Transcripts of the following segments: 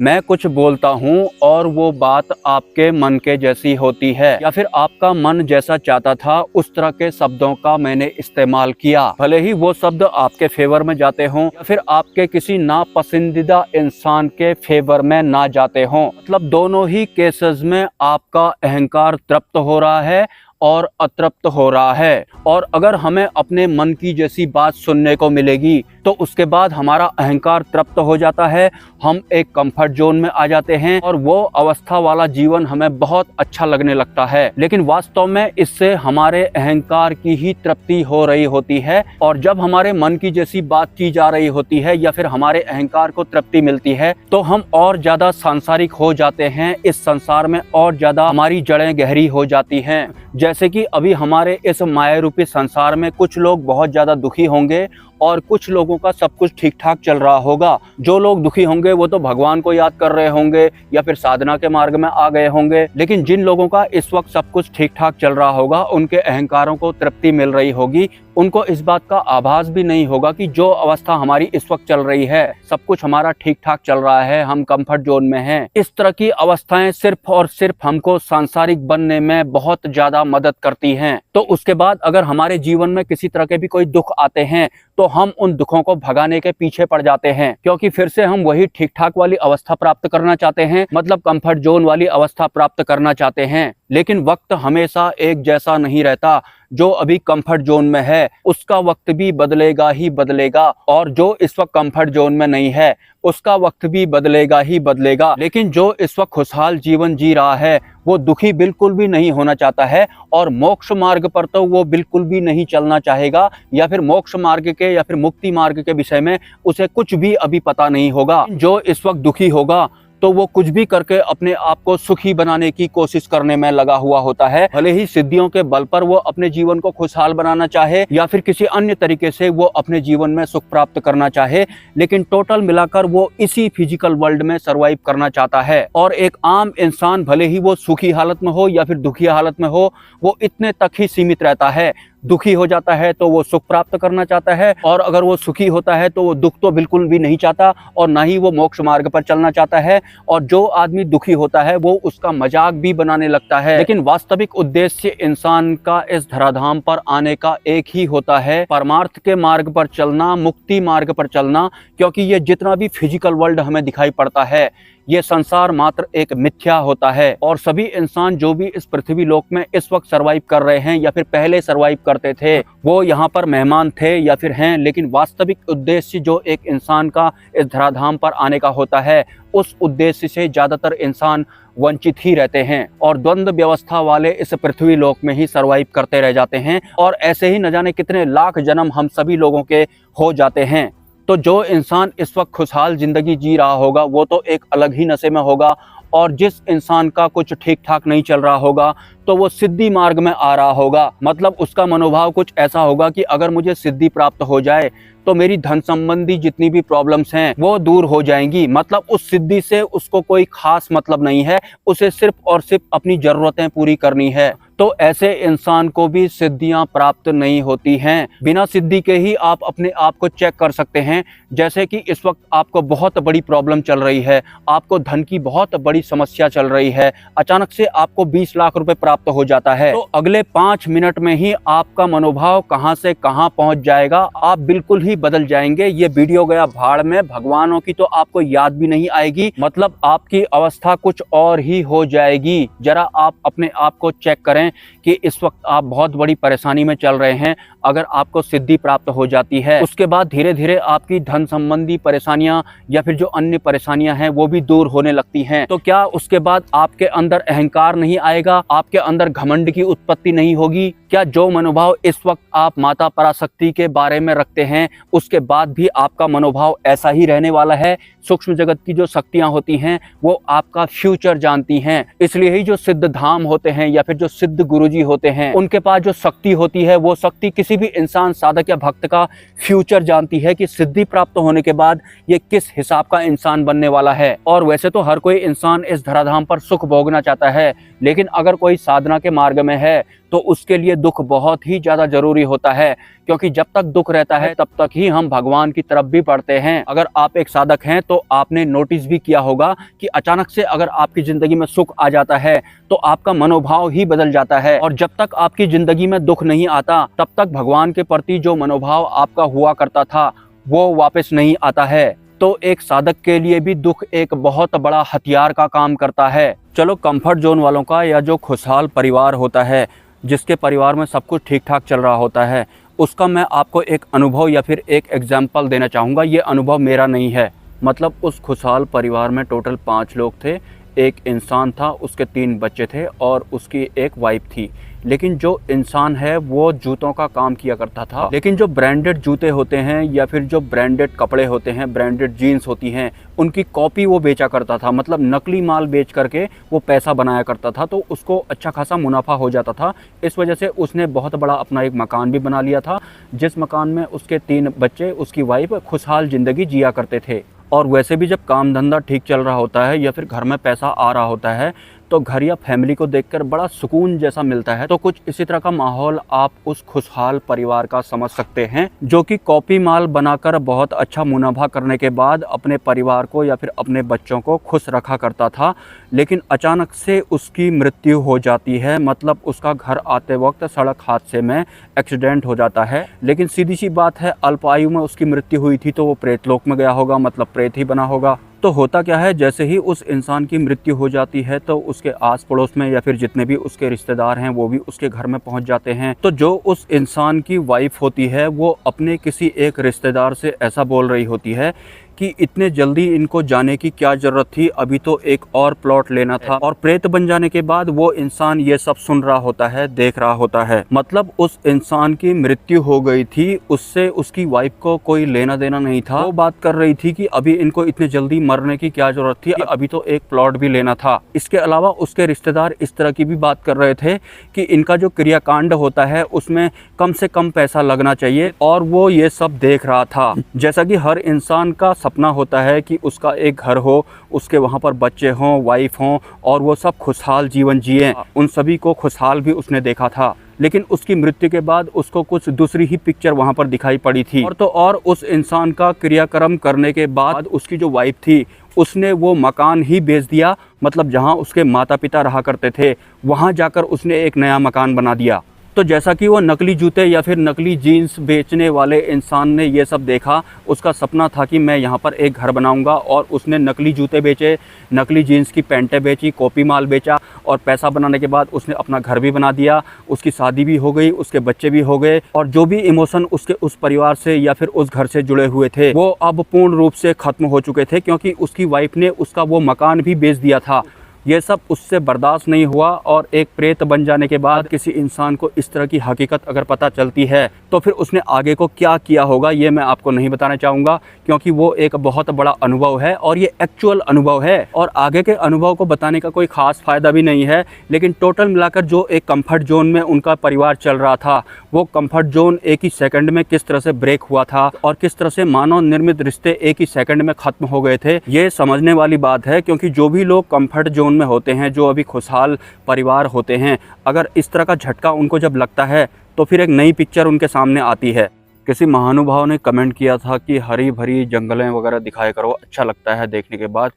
मैं कुछ बोलता हूँ और वो बात आपके मन के जैसी होती है, या फिर आपका मन जैसा चाहता था उस तरह के शब्दों का मैंने इस्तेमाल किया। भले ही वो शब्द आपके फेवर में जाते हों या फिर आपके किसी नापसंदीदा इंसान के फेवर में ना जाते हों, मतलब दोनों ही केसेस में आपका अहंकार तृप्त हो रहा है और अतृप्त हो रहा है। और अगर हमें अपने मन की जैसी बात सुनने को मिलेगी तो उसके बाद हमारा अहंकार तृप्त हो जाता है, हम एक कंफर्ट जोन में आ जाते हैं और वो अवस्था वाला जीवन हमें बहुत अच्छा लगने लगता है। लेकिन वास्तव में इससे हमारे अहंकार की ही तृप्ति हो रही होती है, और जब हमारे मन की जैसी बात की जा रही होती है या फिर हमारे अहंकार को तृप्ति मिलती है तो हम और ज्यादा सांसारिक हो जाते हैं। इस संसार में और ज्यादा हमारी जड़ें गहरी हो जाती हैं। जैसे कि अभी हमारे इस माया रूपी संसार में कुछ लोग बहुत ज्यादा दुखी होंगे और कुछ लोगों का सब कुछ ठीक ठाक चल रहा होगा। जो लोग दुखी होंगे वो तो भगवान को याद कर रहे होंगे या फिर साधना के मार्ग में आ गए होंगे, लेकिन जिन लोगों का इस वक्त सब कुछ ठीक ठाक चल रहा होगा, उनके अहंकारों को तृप्ति मिल रही होगी, उनको इस बात का आभास भी नहीं होगा कि जो अवस्था हमारी इस वक्त चल रही है, सब कुछ हमारा ठीक ठाक चल रहा है, हम कंफर्ट जोन में हैं। इस तरह की अवस्थाएं सिर्फ और सिर्फ हमको सांसारिक बनने में बहुत ज्यादा मदद करती हैं। तो उसके बाद अगर हमारे जीवन में किसी तरह के भी कोई दुख आते हैं तो हम उन दुखों को भगाने के पीछे पड़ जाते हैं, क्योंकि फिर से हम वही ठीक ठाक वाली अवस्था प्राप्त करना चाहते हैं, मतलब कंफर्ट जोन वाली अवस्था प्राप्त करना चाहते हैं। लेकिन वक्त हमेशा एक जैसा नहीं रहता। जो अभी कंफर्ट जोन में है उसका वक्त भी बदलेगा ही बदलेगा, और जो इस वक्त कंफर्ट जोन में नहीं है उसका वक्त भी बदलेगा ही बदलेगा। लेकिन जो इस वक्त खुशहाल जीवन जी रहा है वो दुखी बिल्कुल भी नहीं होना चाहता है, और मोक्ष मार्ग पर तो वो बिल्कुल भी नहीं चलना चाहेगा, या फिर मोक्ष मार्ग के या फिर मुक्ति मार्ग के विषय में उसे कुछ भी अभी पता नहीं होगा। जो इस वक्त दुखी होगा तो वो कुछ भी करके अपने आप को सुखी बनाने की कोशिश करने में लगा हुआ होता है। भले ही सिद्धियों के बल पर वो अपने जीवन को खुशहाल बनाना चाहे या फिर किसी अन्य तरीके से वो अपने जीवन में सुख प्राप्त करना चाहे, लेकिन टोटल मिलाकर वो इसी फिजिकल वर्ल्ड में सरवाइव करना चाहता है। और एक आम इंसान भले ही वो सुखी हालत में हो या फिर दुखी हालत में हो, वो इतने तक ही सीमित रहता है। दुखी हो जाता है तो वो सुख प्राप्त करना चाहता है, और अगर वो सुखी होता है तो वो दुख तो बिल्कुल भी नहीं चाहता और ना ही वो मोक्ष मार्ग पर चलना चाहता है। और जो आदमी दुखी होता है वो उसका मजाक भी बनाने लगता है। लेकिन वास्तविक उद्देश्य इंसान का इस धराधाम पर आने का एक ही होता है, परमार्थ के मार्ग पर चलना, मुक्ति मार्ग पर चलना। क्योंकि ये जितना भी फिजिकल वर्ल्ड हमें दिखाई पड़ता है ये संसार मात्र एक मिथ्या होता है, और सभी इंसान जो भी इस पृथ्वी लोक में इस वक्त सरवाइव कर रहे हैं या फिर पहले सरवाइव करते थे, वो यहाँ पर मेहमान थे या फिर हैं। लेकिन वास्तविक उद्देश्य जो एक इंसान का इस धराधाम पर आने का होता है, उस उद्देश्य से ज्यादातर इंसान वंचित ही रहते हैं और द्वंद्व व्यवस्था वाले इस पृथ्वी लोक में ही सरवाइव करते रह जाते हैं। और ऐसे ही न जाने कितने लाख जन्म हम सभी लोगों के हो जाते हैं। तो जो इंसान इस वक्त खुशहाल जिंदगी जी रहा होगा वो तो एक अलग ही नशे में होगा, और जिस इंसान का कुछ ठीक ठाक नहीं चल रहा होगा तो वो सिद्धि मार्ग में आ रहा होगा। मतलब उसका मनोभाव कुछ ऐसा होगा कि अगर मुझे सिद्धि प्राप्त हो जाए तो मेरी धन संबंधी जितनी भी प्रॉब्लम्स हैं वो दूर हो जाएंगी। मतलब उस सिद्धि से उसको कोई खास मतलब नहीं है, उसे सिर्फ और सिर्फ अपनी जरूरतें पूरी करनी है। तो ऐसे इंसान को भी सिद्धियां प्राप्त नहीं होती हैं। बिना सिद्धि के ही आप अपने आप को चेक कर सकते हैं। जैसे कि इस वक्त आपको बहुत बड़ी प्रॉब्लम चल रही है, आपको धन की बहुत बड़ी समस्या चल रही है, अचानक से आपको 20 लाख रुपए प्राप्त हो जाता है, तो अगले 5 मिनट में ही आपका मनोभाव कहां से कहां पहुंच जाएगा, आप बिल्कुल ही बदल जाएंगे। ये वीडियो गया भाड़ में, भगवानों की तो आपको याद भी नहीं आएगी, मतलब आपकी अवस्था कुछ और ही हो जाएगी। जरा आप अपने आप को चेक करें कि इस वक्त आप बहुत बड़ी परेशानी में चल रहे हैं। अगर आपको सिद्धि प्राप्त हो जाती है उसके बाद धीरे धीरे आपकी धन संबंधी परेशानियां या फिर जो अन्य परेशानियां हैं वो भी दूर होने लगती हैं। तो क्या उसके बाद आपके अंदर अहंकार नहीं आएगा, आपके अंदर घमंड की उत्पत्ति नहीं होगी? क्या जो मनोभाव इस वक्त आप माता पराशक्ति के बारे में रखते हैं उसके बाद भी आपका मनोभाव ऐसा ही रहने वाला है? सूक्ष्म जगत की जो शक्तियां होती हैं वो आपका फ्यूचर जानती हैं, इसलिए ही जो सिद्ध धाम होते हैं या फिर जो सिद्ध गुरुजी होते हैं उनके पास जो शक्ति होती है वो शक्ति किसी भी इंसान, साधक या भक्त का फ्यूचर जानती है कि सिद्धि प्राप्त होने के बाद ये किस हिसाब का इंसान बनने वाला है। और वैसे तो हर कोई इंसान इस धराधाम पर सुख भोगना चाहता है, लेकिन अगर कोई साधना के मार्ग में है तो उसके लिए दुख बहुत ही ज़्यादा ज़रूरी होता है, क्योंकि जब तक दुख रहता है तब तक ही हम भगवान की तरफ भी बढ़ते हैं। अगर आप एक साधक हैं तो आपने नोटिस भी किया होगा कि अचानक से अगर आपकी ज़िंदगी में सुख आ जाता है तो आपका मनोभाव ही बदल जाता है, और जब तक आपकी ज़िंदगी में दुख नहीं आता तब तक भगवान के प्रति जो मनोभाव आपका हुआ करता था वो वापस नहीं आता है। तो एक साधक के लिए भी दुख एक बहुत बड़ा हथियार का काम करता है। चलो, कंफर्ट जोन वालों का या जो खुशहाल परिवार होता है, जिसके परिवार में सब कुछ ठीक ठाक चल रहा होता है, उसका मैं आपको एक अनुभव या फिर एक एग्जाम्पल देना चाहूँगा। ये अनुभव मेरा नहीं है। मतलब उस खुशहाल परिवार में टोटल 5 लोग थे। एक इंसान था, उसके 3 बच्चे थे और उसकी एक वाइफ थी। लेकिन जो इंसान है वो जूतों का काम किया करता था, लेकिन जो ब्रांडेड जूते होते हैं या फिर जो ब्रांडेड कपड़े होते हैं, ब्रांडेड जीन्स होती हैं, उनकी कॉपी वो बेचा करता था। मतलब नकली माल बेच करके वो पैसा बनाया करता था, तो उसको अच्छा खासा मुनाफा हो जाता था। इस वजह से उसने बहुत बड़ा अपना एक मकान भी बना लिया था, जिस मकान में उसके 3 बच्चे, उसकी वाइफ खुशहाल ज़िंदगी जिया करते थे। और वैसे भी जब काम धंधा ठीक चल रहा होता है या फिर घर में पैसा आ रहा होता है तो घर या फैमिली को देखकर बड़ा सुकून जैसा मिलता है। तो कुछ इसी तरह का माहौल आप उस खुशहाल परिवार का समझ सकते हैं, जो कि कॉपी माल बनाकर बहुत अच्छा मुनाफा करने के बाद अपने परिवार को या फिर अपने बच्चों को खुश रखा करता था। लेकिन अचानक से उसकी मृत्यु हो जाती है। मतलब उसका घर आते वक्त सड़क हादसे में एक्सीडेंट हो जाता है। लेकिन सीधी सी बात है, अल्पायु में उसकी मृत्यु हुई थी तो वो प्रेतलोक में गया होगा, मतलब प्रेत ही बना होगा। तो होता क्या है, जैसे ही उस इंसान की मृत्यु हो जाती है तो उसके आस पड़ोस में या फिर जितने भी उसके रिश्तेदार हैं वो भी उसके घर में पहुंच जाते हैं। तो जो उस इंसान की वाइफ होती है वो अपने किसी एक रिश्तेदार से ऐसा बोल रही होती है कि इतने जल्दी इनको जाने की क्या ज़रूरत थी, अभी तो एक और प्लॉट लेना था। और प्रेत बन जाने के बाद वो इंसान ये सब सुन रहा होता है, देख रहा होता है। मतलब उस इंसान की मृत्यु हो गई थी, उससे उसकी वाइफ को कोई लेना देना नहीं था। वो बात कर रही थी कि अभी इनको इतने जल्दी मरने की क्या ज़रूरत थी, अभी तो एक प्लॉट भी लेना था। इसके अलावा उसके रिश्तेदार इस तरह की भी बात कर रहे थे कि इनका जो क्रियाकांड होता है उसमें कम से कम पैसा लगना चाहिए, और वो ये सब देख रहा था। जैसा कि हर इंसान का सपना होता है कि उसका एक घर हो, उसके वहाँ पर बच्चे हों, वाइफ हों, और वो सब खुशहाल जीवन जिए। उन सभी को खुशहाल भी उसने देखा था। लेकिन उसकी मृत्यु के बाद उसको कुछ दूसरी ही पिक्चर वहाँ पर दिखाई पड़ी थी। और तो और उस इंसान का क्रियाक्रम करने के बाद उसकी जो वाइफ थी उसने वो मकान ही बेच दिया। मतलब जहाँ उसके माता पिता रहा करते थे वहाँ जाकर उसने एक नया मकान बना दिया। तो जैसा कि वो नकली जूते या फिर नकली जीन्स बेचने वाले इंसान ने ये सब देखा, उसका सपना था कि मैं यहाँ पर एक घर बनाऊंगा, और उसने नकली जूते बेचे, नकली जीन्स की पैंटें बेची, कॉपी माल बेचा, और पैसा बनाने के बाद उसने अपना घर भी बना दिया। उसकी शादी भी हो गई, उसके बच्चे भी हो गए, और जो भी इमोशन उसके उस परिवार से या फिर उस घर से जुड़े हुए थे वो अब पूर्ण रूप से ख़त्म हो चुके थे, क्योंकि उसकी वाइफ ने उसका वो मकान भी बेच दिया था। ये सब उससे बर्दाश्त नहीं हुआ, और एक प्रेत बन जाने के बाद किसी इंसान को इस तरह की हकीकत अगर पता चलती है तो फिर उसने आगे को क्या किया होगा ये मैं आपको नहीं बताना चाहूँगा, क्योंकि वो एक बहुत बड़ा अनुभव है और ये एक्चुअल अनुभव है। और आगे के अनुभव को बताने का कोई ख़ास फ़ायदा भी नहीं है। लेकिन टोटल मिलाकर जो एक कंफर्ट जोन में उनका परिवार चल रहा था, वो कंफर्ट जोन एक ही सेकंड में किस तरह से ब्रेक हुआ था, और किस तरह से मानव निर्मित रिश्ते एक ही सेकंड में ख़त्म हो गए थे, ये समझने वाली बात है। क्योंकि जो भी लोग कंफर्ट जोन में होते हैं, जो अभी खुशहाल परिवार होते हैं, अगर इस तरह का झटका उनको जब लगता है तो फिर एक नई पिक्चर उनके सामने आती है। किसी महानुभाव ने कमेंट किया था कि हरी भरी जंगलें वगैरह दिखाया करो, अच्छा लगता है देखने के बाद।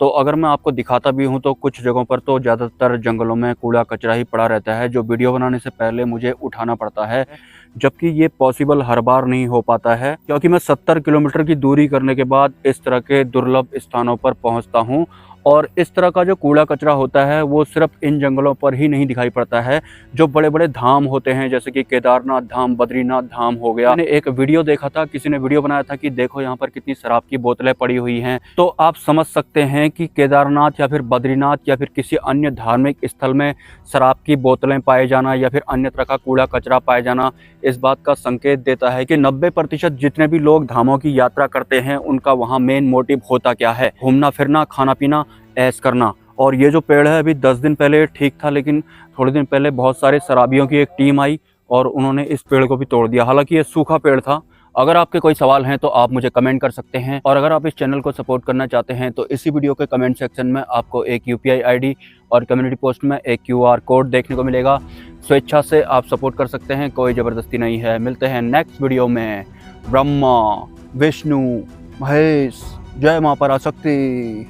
तो अगर मैं आपको दिखाता भी हूं तो कुछ जगहों पर तो ज़्यादातर जंगलों में कूड़ा कचरा ही पड़ा रहता है, जो वीडियो बनाने से पहले मुझे उठाना पड़ता है, जबकि ये पॉसिबल हर बार नहीं हो पाता है, क्योंकि मैं 70 किलोमीटर की दूरी करने के बाद इस तरह के दुर्लभ स्थानों पर पहुंचता हूं। और इस तरह का जो कूड़ा कचरा होता है वो सिर्फ इन जंगलों पर ही नहीं दिखाई पड़ता है। जो बड़े बड़े धाम होते हैं, जैसे कि केदारनाथ धाम, बद्रीनाथ धाम हो गया। मैंने एक वीडियो देखा था, किसी ने वीडियो बनाया था कि देखो यहाँ पर कितनी शराब की बोतलें पड़ी हुई हैं। तो आप समझ सकते हैं कि केदारनाथ या फिर बद्रीनाथ या फिर किसी अन्य धार्मिक स्थल में शराब की बोतलें पाए जाना या फिर अन्य तरह का कूड़ा कचरा पाए जाना इस बात का संकेत देता है कि 90% जितने भी लोग धामों की यात्रा करते हैं उनका वहाँ मेन मोटिव होता क्या है, घूमना फिरना, खाना पीना, ऐश करना। और ये जो पेड़ है अभी 10 दिन पहले ठीक था, लेकिन थोड़े दिन पहले बहुत सारे शराबियों की एक टीम आई और उन्होंने इस पेड़ को भी तोड़ दिया। हालांकि ये सूखा पेड़ था, अगर आपके कोई सवाल हैं तो आप मुझे कमेंट कर सकते हैं, और अगर आप इस चैनल को सपोर्ट करना चाहते हैं तो इसी वीडियो के कमेंट सेक्शन में आपको एक UPI ID और कम्युनिटी पोस्ट में एक QR कोड देखने को मिलेगा। स्वेच्छा से आप सपोर्ट कर सकते हैं, कोई ज़बरदस्ती नहीं है। मिलते हैं नेक्स्ट वीडियो में। ब्रह्मा, विष्णु, महेश, जय मां पराशक्ति।